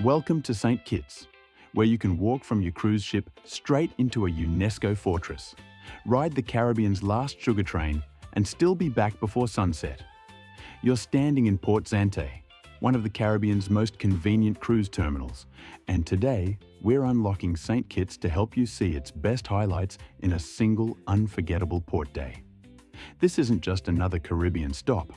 Welcome to St. Kitts, where you can walk from your cruise ship straight into a UNESCO fortress, ride the Caribbean's last sugar train, and still be back before sunset. You're standing in Port Zante, one of the Caribbean's most convenient cruise terminals, and today we're unlocking St. Kitts to help you see its best highlights in a single unforgettable port day. This isn't just another Caribbean stop.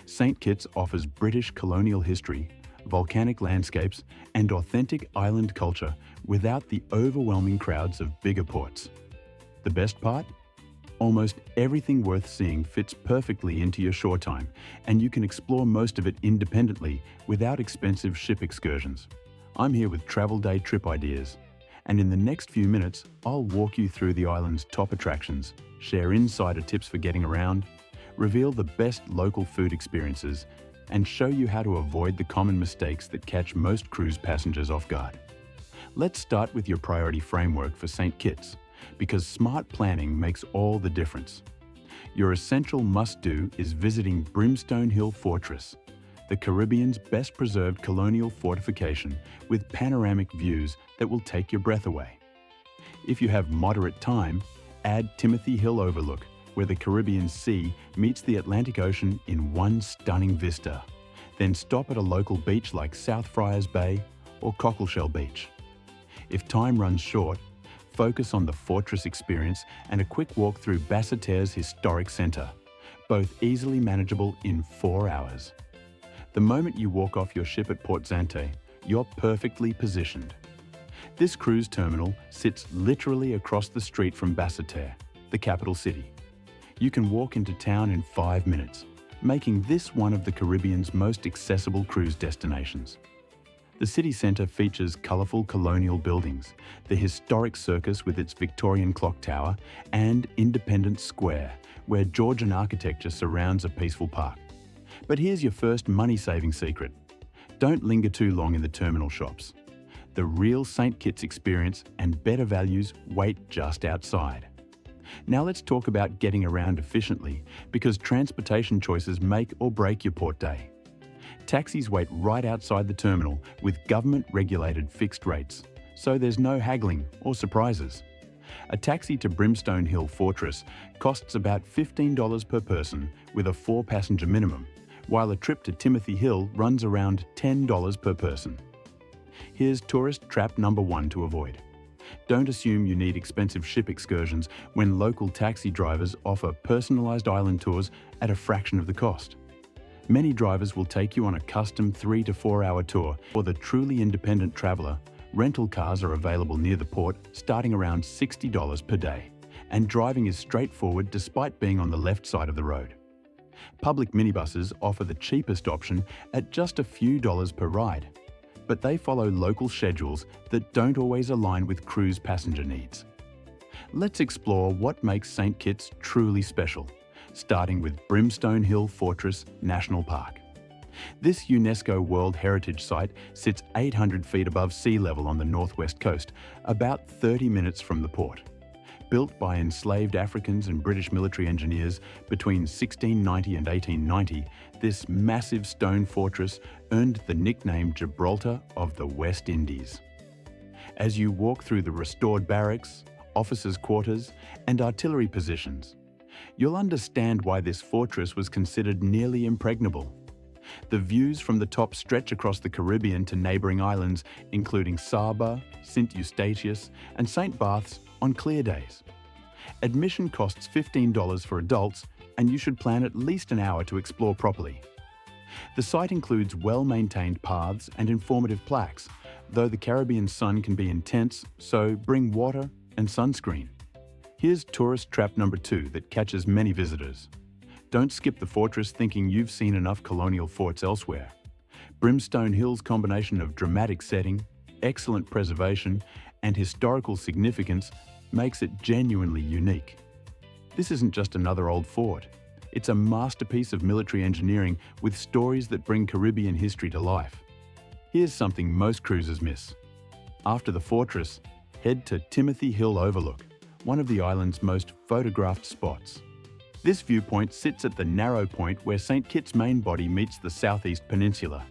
St. Kitts offers British colonial history, volcanic landscapes, and authentic island culture without the overwhelming crowds of bigger ports. The best part? Almost everything worth seeing fits perfectly into your shore time, and you can explore most of it independently without expensive ship excursions. I'm here with travel day trip ideas, and in the next few minutes, I'll walk you through the island's top attractions, share insider tips for getting around, reveal the best local food experiences, and show you how to avoid the common mistakes that catch most cruise passengers off guard. Let's start with your priority framework for St. Kitts, because smart planning makes all the difference. Your essential must-do is visiting Brimstone Hill Fortress, the Caribbean's best-preserved colonial fortification with panoramic views that will take your breath away. If you have moderate time, add Timothy Hill Overlook, where the Caribbean Sea meets the Atlantic Ocean in one stunning vista. Then stop at a local beach like South Friars Bay or Cockleshell Beach. If time runs short, focus on the fortress experience and a quick walk through Basseterre's historic centre, both easily manageable in 4 hours. The moment you walk off your ship at Port Zante, you're perfectly positioned. This cruise terminal sits literally across the street from Basseterre, the capital city. You can walk into town in 5 minutes, making this one of the Caribbean's most accessible cruise destinations. The city centre features colourful colonial buildings, the historic circus with its Victorian clock tower, and Independence Square, where Georgian architecture surrounds a peaceful park. But here's your first money-saving secret. Don't linger too long in the terminal shops. The real St. Kitts experience and better values wait just outside. Now let's talk about getting around efficiently, because transportation choices make or break your port day. Taxis wait right outside the terminal with government-regulated fixed rates, so there's no haggling or surprises. A taxi to Brimstone Hill Fortress costs about $15 per person with a 4-passenger minimum, while a trip to Timothy Hill runs around $10 per person. Here's tourist trap number 1 to avoid. Don't assume you need expensive ship excursions when local taxi drivers offer personalised island tours at a fraction of the cost. Many drivers will take you on a custom 3 to 4 hour tour. For the truly independent traveller, rental cars are available near the port starting around $60 per day, and driving is straightforward despite being on the left side of the road. Public minibuses offer the cheapest option at just a few dollars per ride, but they follow local schedules that don't always align with cruise passenger needs. Let's explore what makes St. Kitts truly special, starting with Brimstone Hill Fortress National Park. This UNESCO World Heritage Site sits 800 feet above sea level on the northwest coast, about 30 minutes from the port. Built by enslaved Africans and British military engineers between 1690 and 1890, this massive stone fortress earned the nickname Gibraltar of the West Indies. As you walk through the restored barracks, officers' quarters, and artillery positions, you'll understand why this fortress was considered nearly impregnable. The views from the top stretch across the Caribbean to neighbouring islands, including Saba, St. Eustatius, and St. Barth's on clear days. Admission costs $15 for adults, and you should plan at least an hour to explore properly. The site includes well-maintained paths and informative plaques, though the Caribbean sun can be intense, so bring water and sunscreen. Here's tourist trap number 2 that catches many visitors. Don't skip the fortress thinking you've seen enough colonial forts elsewhere. Brimstone Hill's combination of dramatic setting, excellent preservation, and historical significance makes it genuinely unique. This isn't just another old fort. It's a masterpiece of military engineering with stories that bring Caribbean history to life. Here's something most cruisers miss. After the fortress, head to Timothy Hill Overlook, one of the island's most photographed spots. This viewpoint sits at the narrow point where St. Kitts' main body meets the southeast peninsula,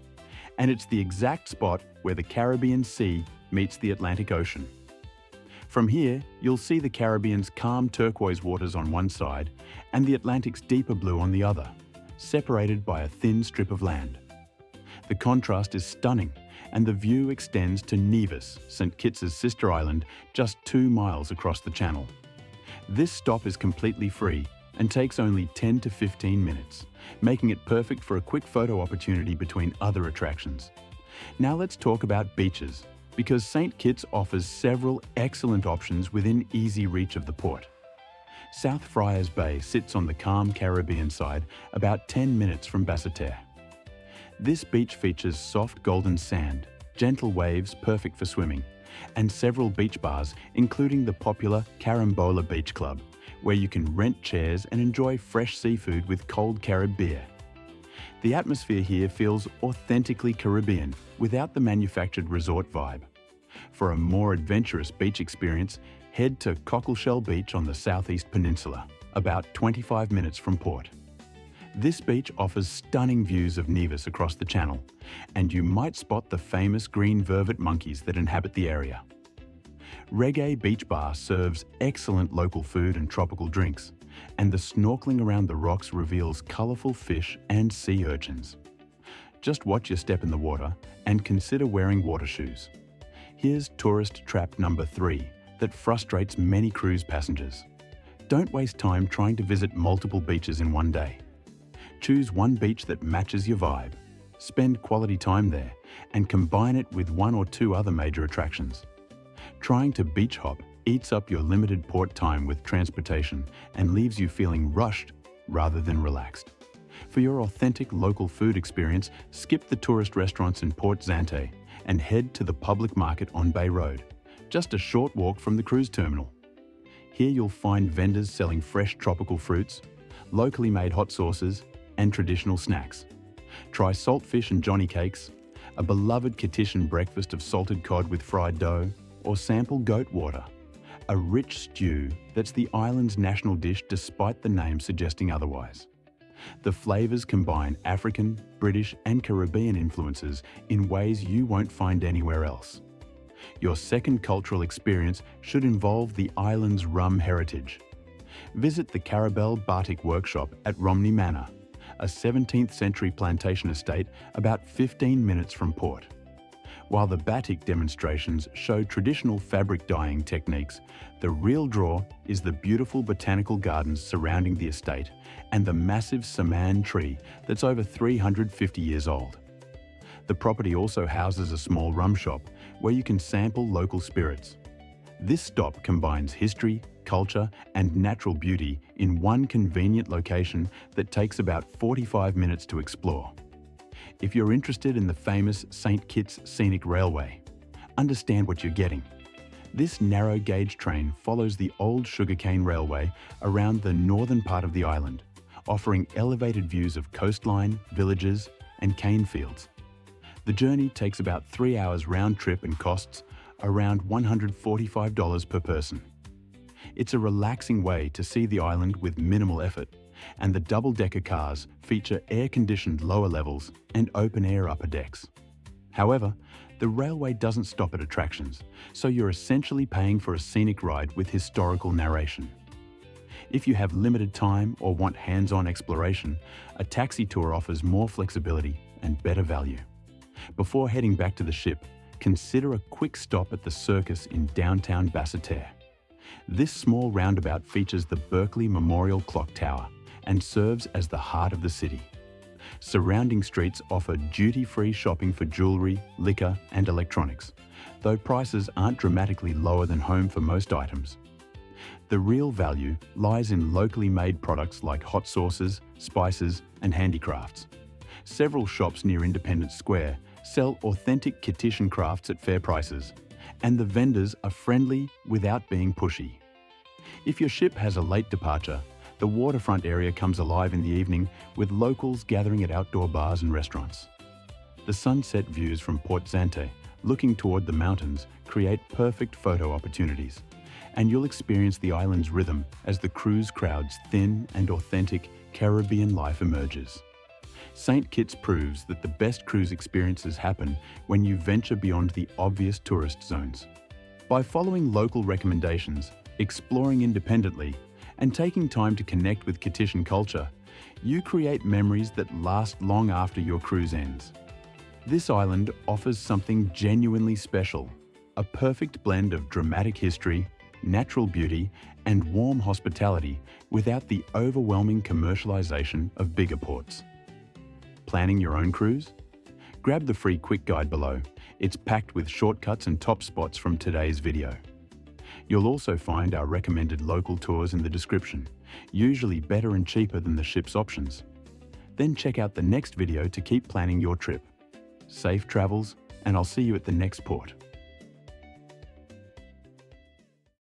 and it's the exact spot where the Caribbean Sea meets the Atlantic Ocean. From here, you'll see the Caribbean's calm turquoise waters on one side and the Atlantic's deeper blue on the other, separated by a thin strip of land. The contrast is stunning, and the view extends to Nevis, St. Kitts' sister island, just 2 miles across the channel. This stop is completely free and takes only 10 to 15 minutes, making it perfect for a quick photo opportunity between other attractions. Now let's talk about beaches, because St. Kitts offers several excellent options within easy reach of the port. South Friars Bay sits on the calm Caribbean side, about 10 minutes from Basseterre. This beach features soft golden sand, gentle waves perfect for swimming, and several beach bars, including the popular Caribelle Beach Club, where you can rent chairs and enjoy fresh seafood with cold Carib beer. The atmosphere here feels authentically Caribbean without the manufactured resort vibe. For a more adventurous beach experience, head to Cockleshell Beach on the southeast peninsula, about 25 minutes from port. This beach offers stunning views of Nevis across the channel, and you might spot the famous green vervet monkeys that inhabit the area. Reggae Beach Bar serves excellent local food and tropical drinks, and the snorkeling around the rocks reveals colourful fish and sea urchins. Just watch your step in the water and consider wearing water shoes. Here's tourist trap number 3 that frustrates many cruise passengers. Don't waste time trying to visit multiple beaches in one day. Choose one beach that matches your vibe, spend quality time there, and combine it with 1 or 2 other major attractions. Trying to beach hop eats up your limited port time with transportation and leaves you feeling rushed rather than relaxed. For your authentic local food experience, skip the tourist restaurants in Port Zante and head to the public market on Bay Road, just a short walk from the cruise terminal. Here you'll find vendors selling fresh tropical fruits, locally made hot sauces, and traditional snacks. Try saltfish and johnny cakes, a beloved Kittian breakfast of salted cod with fried dough, or sample goat water, a rich stew that's the island's national dish despite the name suggesting otherwise. The flavors combine African, British, and Caribbean influences in ways you won't find anywhere else. Your second cultural experience should involve the island's rum heritage. Visit the Caribelle Batik Workshop at Romney Manor, a 17th century plantation estate about 15 minutes from port. While the batik demonstrations show traditional fabric dyeing techniques, the real draw is the beautiful botanical gardens surrounding the estate and the massive saman tree that's over 350 years old. The property also houses a small rum shop where you can sample local spirits. This stop combines history, culture, and natural beauty in one convenient location that takes about 45 minutes to explore. If you're interested in the famous St. Kitts Scenic Railway, understand what you're getting. This narrow gauge train follows the old sugarcane railway around the northern part of the island, offering elevated views of coastline, villages, and cane fields. The journey takes about 3 hours round trip and costs around $145 per person. It's a relaxing way to see the island with minimal effort, and the double-decker cars feature air-conditioned lower levels and open-air upper decks. However, the railway doesn't stop at attractions, so you're essentially paying for a scenic ride with historical narration. If you have limited time or want hands-on exploration, a taxi tour offers more flexibility and better value. Before heading back to the ship, consider a quick stop at the circus in downtown Basseterre. This small roundabout features the Berkeley Memorial Clock Tower and serves as the heart of the city. Surrounding streets offer duty-free shopping for jewelry, liquor, and electronics, though prices aren't dramatically lower than home for most items. The real value lies in locally made products like hot sauces, spices, and handicrafts. Several shops near Independence Square sell authentic Kittian crafts at fair prices, and the vendors are friendly without being pushy. If your ship has a late departure, the waterfront area comes alive in the evening with locals gathering at outdoor bars and restaurants. The sunset views from Port Zante, looking toward the mountains, create perfect photo opportunities, and you'll experience the island's rhythm as the cruise crowd's thin and authentic Caribbean life emerges. St. Kitts proves that the best cruise experiences happen when you venture beyond the obvious tourist zones. By following local recommendations, exploring independently, and taking time to connect with Kittitian culture, you create memories that last long after your cruise ends. This island offers something genuinely special, a perfect blend of dramatic history, natural beauty, and warm hospitality without the overwhelming commercialization of bigger ports. Planning your own cruise? Grab the free quick guide below. It's packed with shortcuts and top spots from today's video. You'll also find our recommended local tours in the description, usually better and cheaper than the ship's options. Then check out the next video to keep planning your trip. Safe travels, and I'll see you at the next port.